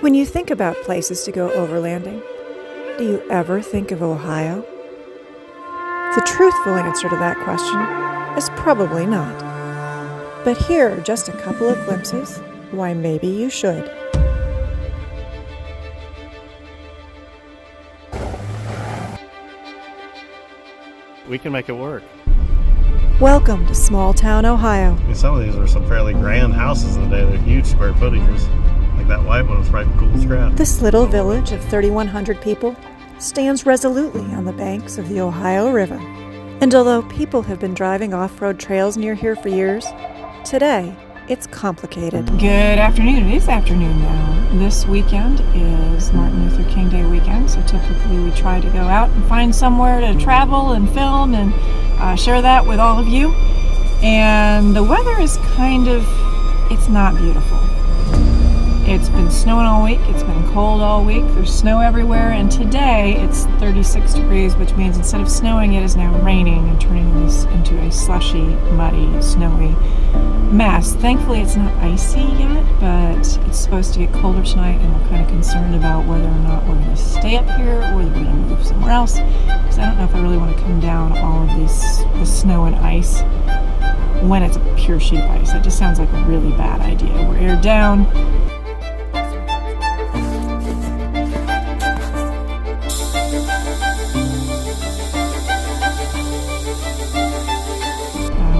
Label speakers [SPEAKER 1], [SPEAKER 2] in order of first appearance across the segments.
[SPEAKER 1] When you think about places to go overlanding, do you ever think of Ohio? The truthful answer to that question is probably not. But here are just a couple of glimpses why maybe you should.
[SPEAKER 2] We can make it work.
[SPEAKER 1] Welcome to small town Ohio.
[SPEAKER 2] I mean, some of these are some fairly grand houses in the day. They're huge square footages. Like that white one was right cool scrap.
[SPEAKER 1] This little village of 3,100 people stands resolutely on the banks of the Ohio River. And although people have been driving off-road trails near here for years, today it's complicated.
[SPEAKER 3] Good afternoon. It is afternoon now. This weekend is Martin Luther King Day weekend, so typically we try to go out and find somewhere to travel and film and share that with all of you. And the weather is it's not beautiful. It's been snowing all week, it's been cold all week, there's snow everywhere, and today it's 36 degrees, which means instead of snowing, it is now raining and turning this into a slushy, muddy, snowy mess. Thankfully, it's not icy yet, but it's supposed to get colder tonight, and we're kind of concerned about whether or not we're going to stay up here or whether we're going to move somewhere else, because I don't know if I really want to come down all of the snow and ice when it's a pure sheet of ice. That just sounds like a really bad idea. We're aired down.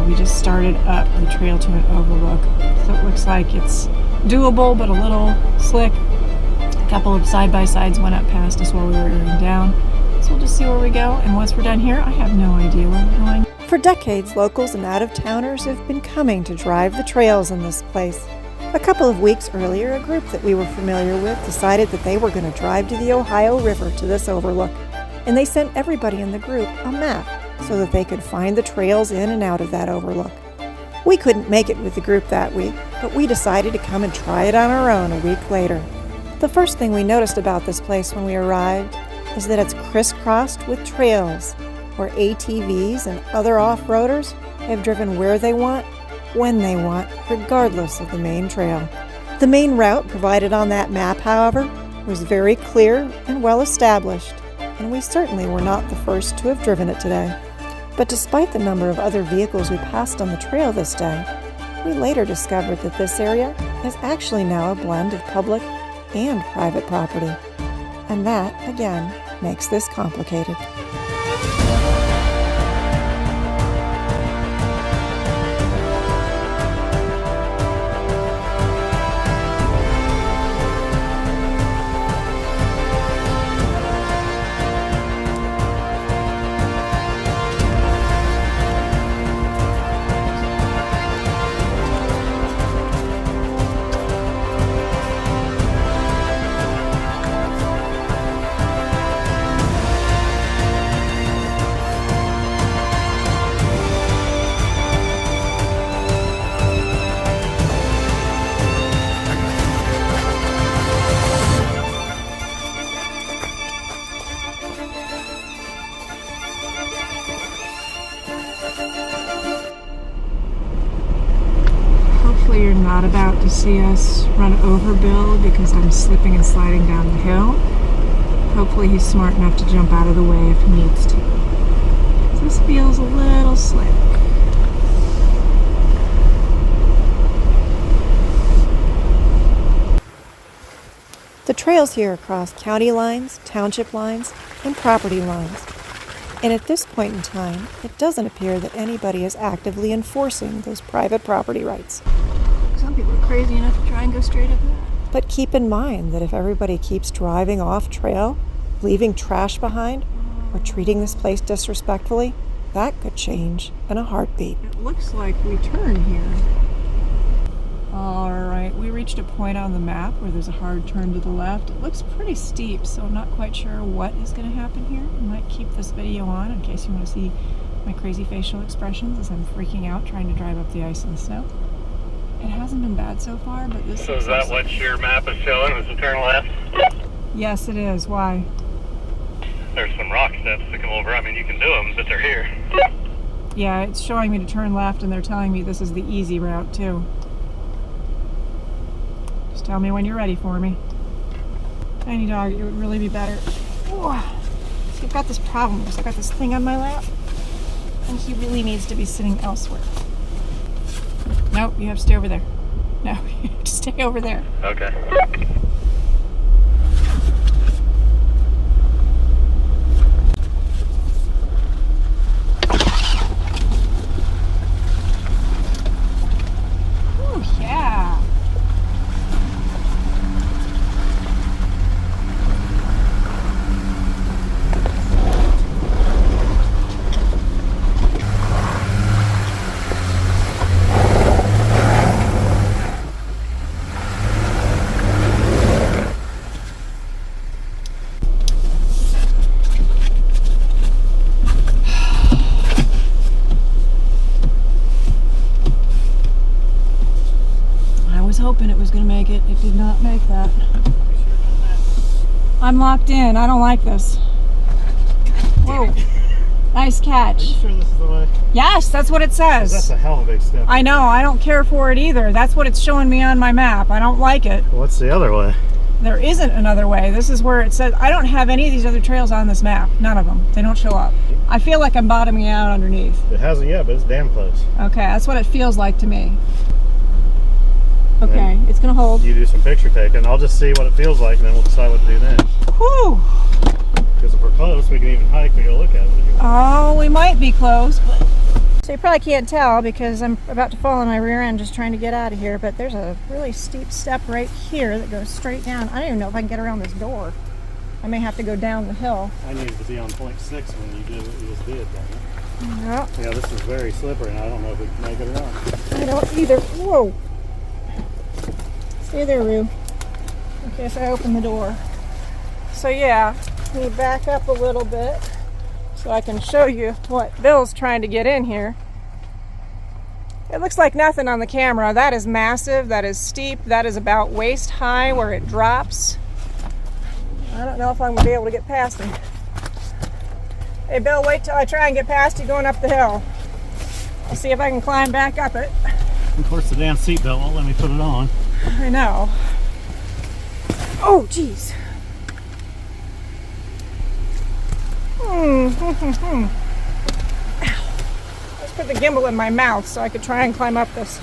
[SPEAKER 3] We just started up the trail to an overlook, so it looks like it's doable but a little slick. A couple of side-by-sides went up past us while we were airing down, so we'll just see where we go, and once we're done here, I have no idea where we're going.
[SPEAKER 1] For decades, locals and out-of-towners have been coming to drive the trails in this place. A couple of weeks earlier, a group that we were familiar with decided that they were going to drive to the Ohio River to this overlook, and they sent everybody in the group a map so that they could find the trails in and out of that overlook. We couldn't make it with the group that week, but we decided to come and try it on our own a week later. The first thing we noticed about this place when we arrived is that it's crisscrossed with trails where ATVs and other off-roaders have driven where they want, when they want, regardless of the main trail. The main route provided on that map, however, was very clear and well established, and we certainly were not the first to have driven it today. But despite the number of other vehicles we passed on the trail this day, we later discovered that this area is actually now a blend of public and private property. And that, again, makes this complicated.
[SPEAKER 3] Hopefully you're not about to see us run over Bill because I'm slipping and sliding down the hill. Hopefully he's smart enough to jump out of the way if he needs to. This feels a little slick.
[SPEAKER 1] The trails here cross county lines, township lines, and property lines. And at this point in time, it doesn't appear that anybody is actively enforcing those private property rights.
[SPEAKER 3] Some people are crazy enough to try and go straight up that.
[SPEAKER 1] But keep in mind that if everybody keeps driving off trail, leaving trash behind, or treating this place disrespectfully, that could change in a heartbeat.
[SPEAKER 3] It looks like we turn here. Alright, we reached a point on the map where there's a hard turn to the left. It looks pretty steep, so I'm not quite sure what is going to happen here. I might keep this video on in case you want to see my crazy facial expressions as I'm freaking out trying to drive up the ice and the snow. It hasn't been bad so far, but this
[SPEAKER 2] So is that what your map is showing, is the turn left?
[SPEAKER 3] Yes, it is. Why?
[SPEAKER 2] There's some rock steps to come over. I mean, you can do them, but they're here.
[SPEAKER 3] Yeah, it's showing me to turn left, and they're telling me this is the easy route, too. Just tell me when you're ready for me. Tiny dog, it would really be better. Oh, see, I've got this problem because I've got this thing on my lap, and he really needs to be sitting elsewhere. Nope, you have to stay over there. No, you have to stay over there.
[SPEAKER 2] Okay.
[SPEAKER 3] Oh, yeah. I was hoping it was going to make it. It did not make that. I'm locked in. I don't like this. Whoa. Nice
[SPEAKER 2] Are
[SPEAKER 3] catch.
[SPEAKER 2] you sure this is the way?
[SPEAKER 3] Yes, that's what it
[SPEAKER 2] 'Cause that's
[SPEAKER 3] says.
[SPEAKER 2] a hell of a big step.
[SPEAKER 3] I know. I don't care for it either. That's what it's showing me on my map. I don't like it.
[SPEAKER 2] What's the other way?
[SPEAKER 3] There isn't another way. This is where it says. I don't have any of these other trails on this map. None of them. They don't show up. I feel like I'm bottoming out underneath.
[SPEAKER 2] It hasn't yet, but it's damn close.
[SPEAKER 3] Okay, that's what it feels like to me.
[SPEAKER 2] And
[SPEAKER 3] Okay,
[SPEAKER 2] then
[SPEAKER 3] it's gonna hold.
[SPEAKER 2] you do some picture taking. I'll just see what it feels like, and then we'll decide what to do next.
[SPEAKER 3] Whew.
[SPEAKER 2] Because if we're close, we can even hike. We go look at it if you want.
[SPEAKER 3] Oh, we might be close, but... So you probably can't tell because I'm about to fall on my rear end just trying to get out of here, but there's a really steep step right here that goes straight down. I don't even know if I can get around this door. I may have to go down the hill.
[SPEAKER 2] I needed to be on 0.6 when you did what you just did, don't you?
[SPEAKER 3] Yep.
[SPEAKER 2] Yeah, this is very slippery, and I don't know if we can make it or not.
[SPEAKER 3] I don't either. Whoa. Stay there, Rue. In case I open the door. So yeah, let me back up a little bit so I can show you what Bill's trying to get in here. It looks like nothing on the camera. That is massive. That is steep. That is about waist high where it drops. I don't know if I'm going to be able to get past him. Hey, Bill, wait till I try and get past you going up the hill. I'll see if I can climb back up it.
[SPEAKER 2] Of course, the damn seatbelt won't let me put it on.
[SPEAKER 3] I know. Oh, jeez. Let's put the gimbal in my mouth so I could try and climb up this.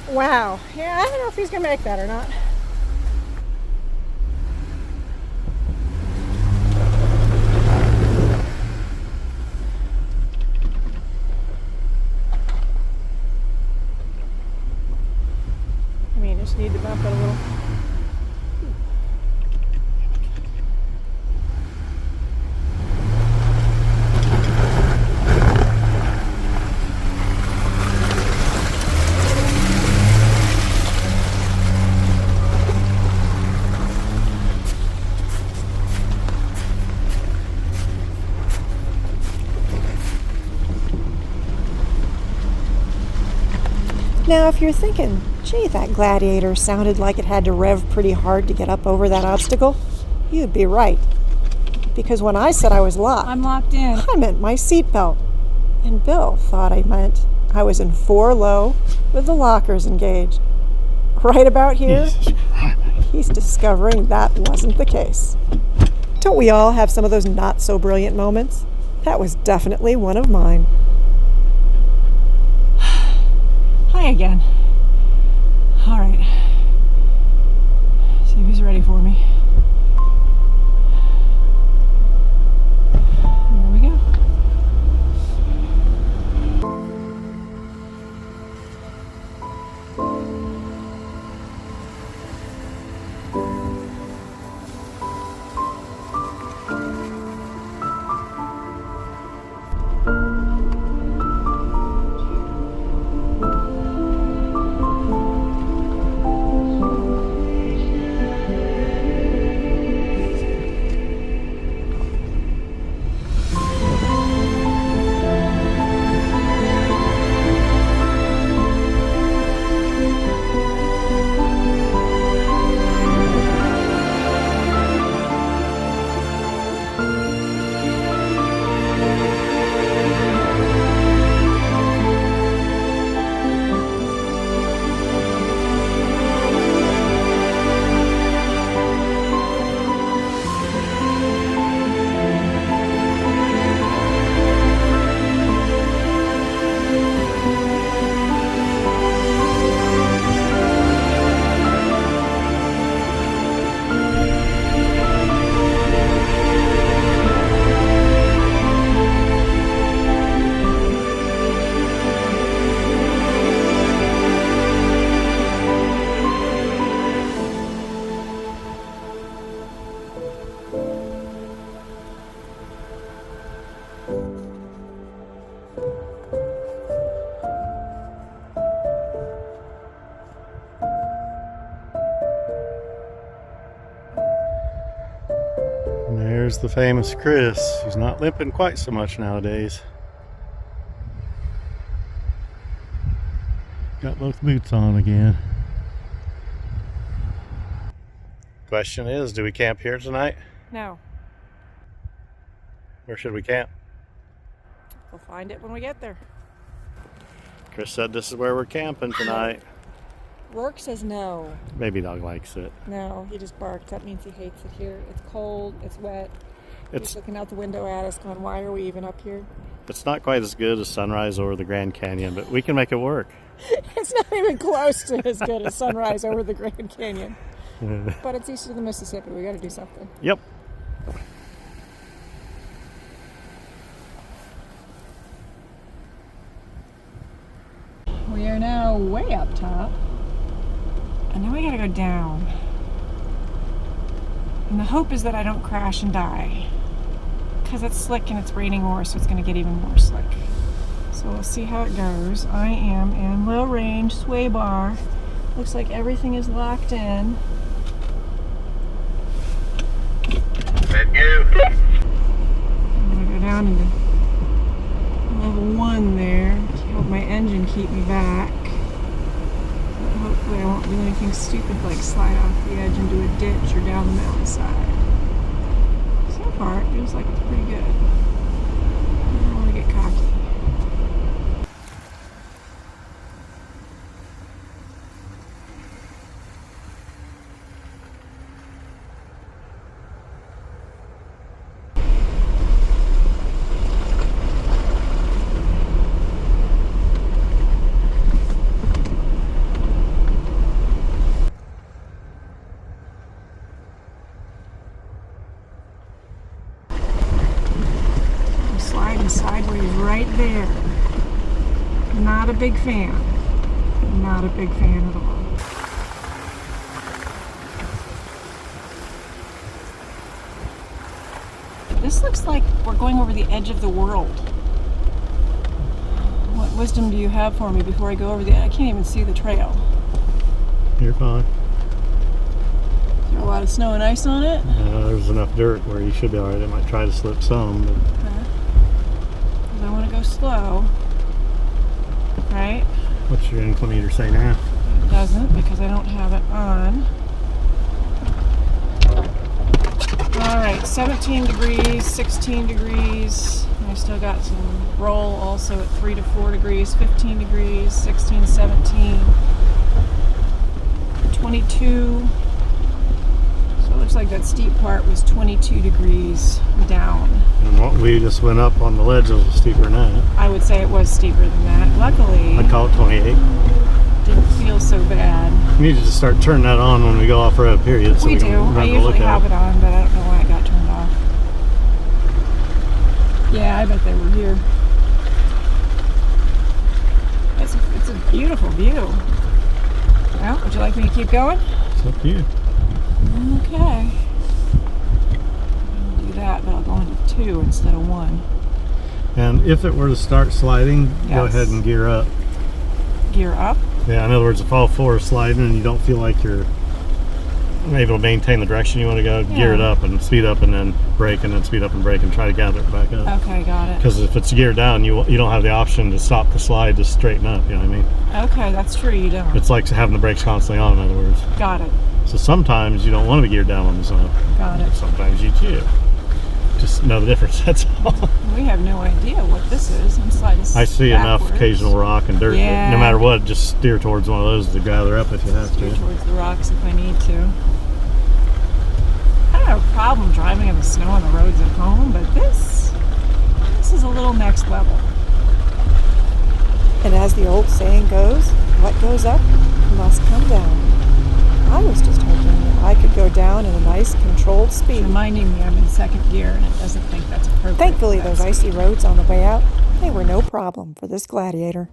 [SPEAKER 3] Wow. Yeah, I don't know if he's going to make that or not. I mean, just need to bump it a little.
[SPEAKER 1] Now, if you're thinking, gee, that Gladiator sounded like it had to rev pretty hard to get up over that obstacle, you'd be right. Because when I said I was locked,
[SPEAKER 3] I'm locked in.
[SPEAKER 1] I meant my seatbelt. And Bill thought I meant I was in 4 low with the lockers engaged. Right about here, he's discovering that wasn't the case. Don't we all have some of those not so brilliant moments? That was definitely one of mine.
[SPEAKER 3] Hi again. All right. See if he's ready for me. There we go.
[SPEAKER 2] And there's the famous Chris. He's not limping quite so much nowadays. Got both boots on again. Question is, do we camp here tonight?
[SPEAKER 3] No.
[SPEAKER 2] Where should we camp?
[SPEAKER 3] We'll find it when we get there.
[SPEAKER 2] Chris said this is where we're camping tonight.
[SPEAKER 3] Rourke says no.
[SPEAKER 2] Baby dog likes it.
[SPEAKER 3] No, he just barks. That means he hates it here. It's cold, it's wet.
[SPEAKER 2] It's
[SPEAKER 3] He's looking out the window at us going, why are we even up here?
[SPEAKER 2] It's not quite as good as sunrise over the Grand Canyon, but we can make it work.
[SPEAKER 3] It's not even close to as good as sunrise over the Grand Canyon. But it's east of the Mississippi. We got to do something.
[SPEAKER 2] Yep.
[SPEAKER 3] We are now way up top. And now we got to go down. And the hope is that I don't crash and die. Because it's slick and it's raining more, so it's going to get even more slick. So we'll see how it goes. I am in low range sway bar. Looks like everything is locked in.
[SPEAKER 4] Thank you.
[SPEAKER 3] I'm going to go down into level 1 there to help my engine keep me back. But hopefully I won't do anything stupid like slide off the edge into a ditch or down the mountainside. So far, it feels like it's pretty good. I don't want to get cocky. Sideways right there. Not a big fan. Not a big fan at all. This looks like we're going over the edge of the world. What wisdom do you have for me before I go over the edge? I can't even see the trail.
[SPEAKER 2] You're fine.
[SPEAKER 3] Is there a lot of snow and ice on it?
[SPEAKER 2] There's enough dirt where you should be alright. It might try to slip some, but
[SPEAKER 3] I want to go slow, right?
[SPEAKER 2] what's your inclinometer say now?
[SPEAKER 3] It doesn't because I don't have it on. Alright, 17 degrees, 16 degrees. I still got some roll also at 3 to 4 degrees, 15 degrees, 16, 17, 22. So it looks like that steep part was 22 degrees down.
[SPEAKER 2] And what we just went up on the ledge was steeper than that.
[SPEAKER 3] I would say it was steeper than that. Luckily,
[SPEAKER 2] I'd call it 28.
[SPEAKER 3] didn't feel so bad.
[SPEAKER 2] We need to just start turning that on when we go off-road, period. So
[SPEAKER 3] We do.
[SPEAKER 2] can
[SPEAKER 3] I
[SPEAKER 2] remember to
[SPEAKER 3] usually
[SPEAKER 2] look at
[SPEAKER 3] have it on, but I don't know why it got turned off. Yeah, I bet they were here. It's a beautiful view. Well, would you like me to keep going?
[SPEAKER 2] It's up to you.
[SPEAKER 3] Okay. I'll do that, but I'll go into 2 instead of 1.
[SPEAKER 2] And if it were to start sliding, go
[SPEAKER 3] Yes.
[SPEAKER 2] ahead and gear up.
[SPEAKER 3] Gear up.
[SPEAKER 2] Yeah, in other words, if all 4 are sliding and you don't feel like you're able to maintain the direction you want to go, gear it up and speed up and then brake and then speed up and brake and try to gather it back up.
[SPEAKER 3] Okay, got it.
[SPEAKER 2] Because if it's geared down, you don't have the option to stop the slide to straighten up, you know what I mean?
[SPEAKER 3] Okay, that's true, you don't.
[SPEAKER 2] It's like having the brakes constantly on, in other words.
[SPEAKER 3] Got it.
[SPEAKER 2] So sometimes you don't want to be geared down on the zone.
[SPEAKER 3] Got it.
[SPEAKER 2] Sometimes you do. Just know the difference, that's all.
[SPEAKER 3] We have no idea what this is. I'm sliding
[SPEAKER 2] I see enough
[SPEAKER 3] backwards.
[SPEAKER 2] occasional rock and dirt.
[SPEAKER 3] Yeah.
[SPEAKER 2] That no matter what, just steer towards one of those to gather up if you have
[SPEAKER 3] Steer
[SPEAKER 2] to.
[SPEAKER 3] towards the rocks if I need to. I don't have a problem driving in the snow on the roads at home, but this is a little next level.
[SPEAKER 1] And as the old saying goes, what goes up must come down. I was just hoping that I could go down at a nice controlled
[SPEAKER 3] It's
[SPEAKER 1] speed.
[SPEAKER 3] reminding me I'm in second gear and it doesn't think that's appropriate.
[SPEAKER 1] Thankfully,
[SPEAKER 3] for that
[SPEAKER 1] those icy
[SPEAKER 3] speed.
[SPEAKER 1] roads on the way out, they were no problem for this Gladiator.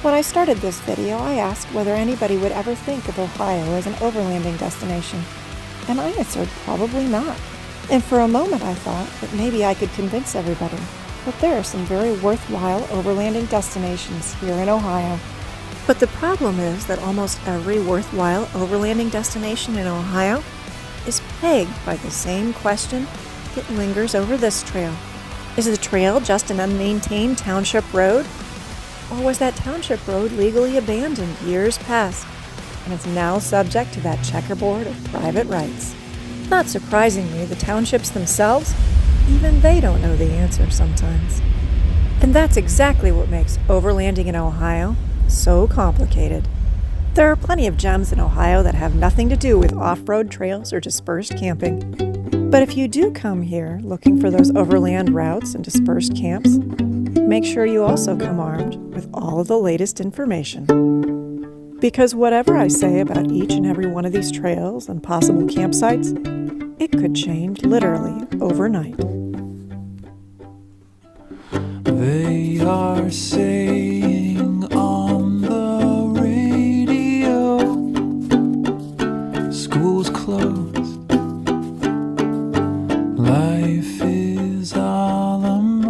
[SPEAKER 1] When I started this video, I asked whether anybody would ever think of Ohio as an overlanding destination, and I answered probably not. And for a moment I thought that maybe I could convince everybody that there are some very worthwhile overlanding destinations here in Ohio. But the problem is that almost every worthwhile overlanding destination in Ohio is plagued by the same question that lingers over this trail. Is the trail just an unmaintained township road? Or was that township road legally abandoned years past, and is now subject to that checkerboard of private rights? Not surprisingly, the townships themselves, even they don't know the answer sometimes. And that's exactly what makes overlanding in Ohio so complicated. There are plenty of gems in Ohio that have nothing to do with off-road trails or dispersed camping. But if you do come here looking for those overland routes and dispersed camps, make sure you also come armed with all of the latest information. Because whatever I say about each and every one of these trails and possible campsites, it could change literally overnight.
[SPEAKER 5] They are saying on the radio, school's closed, life is a la mode.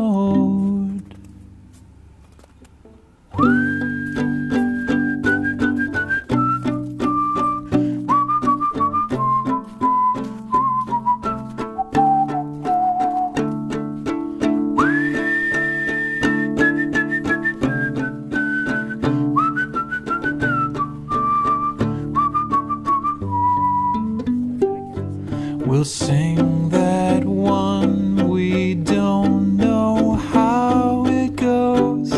[SPEAKER 5] We'll sing that one, we don't know how it goes,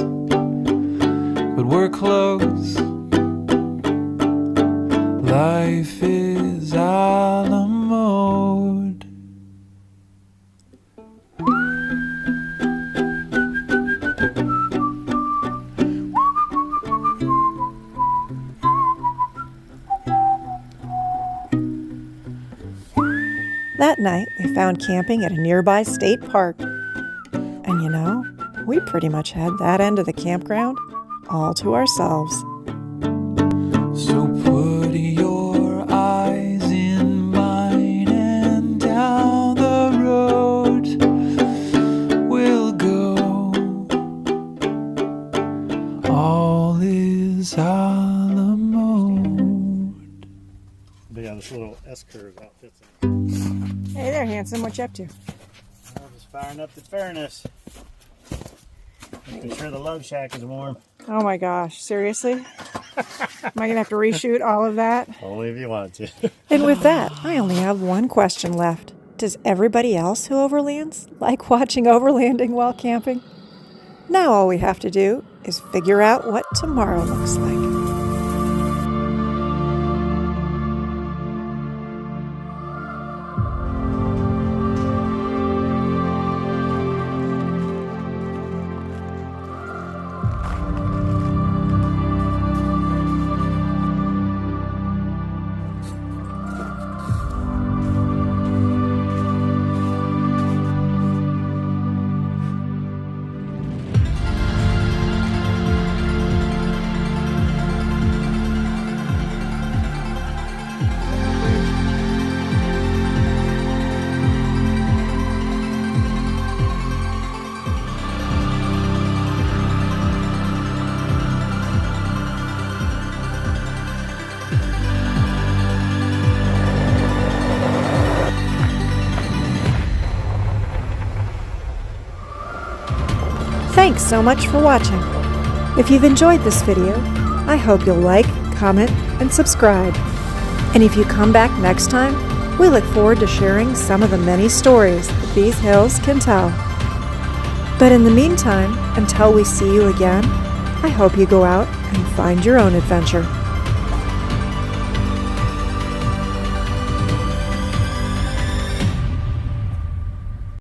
[SPEAKER 5] but we're close. Life is a la mode.
[SPEAKER 1] That night, we found camping at a nearby state park. And you know, we pretty much had that end of the campground all to ourselves.
[SPEAKER 5] So put your eyes in mine and down the road we'll go. All is a la mode.
[SPEAKER 2] But yeah, this little S-curve outfits it.
[SPEAKER 3] Hey there, handsome. What you up to?
[SPEAKER 2] I'm just firing up the furnace. Making sure the love shack is warm.
[SPEAKER 3] Oh my gosh, seriously? Am I going to have to reshoot all of that?
[SPEAKER 2] Only if you want to.
[SPEAKER 1] And with that, I only have one question left. Does everybody else who overlands like watching overlanding while camping? Now all we have to do is figure out what tomorrow looks like. Thanks so much for watching. If you've enjoyed this video, I hope you'll like, comment, and subscribe. And if you come back next time, we look forward to sharing some of the many stories that these hills can tell. But in the meantime, until we see you again, I hope you go out and find your own adventure.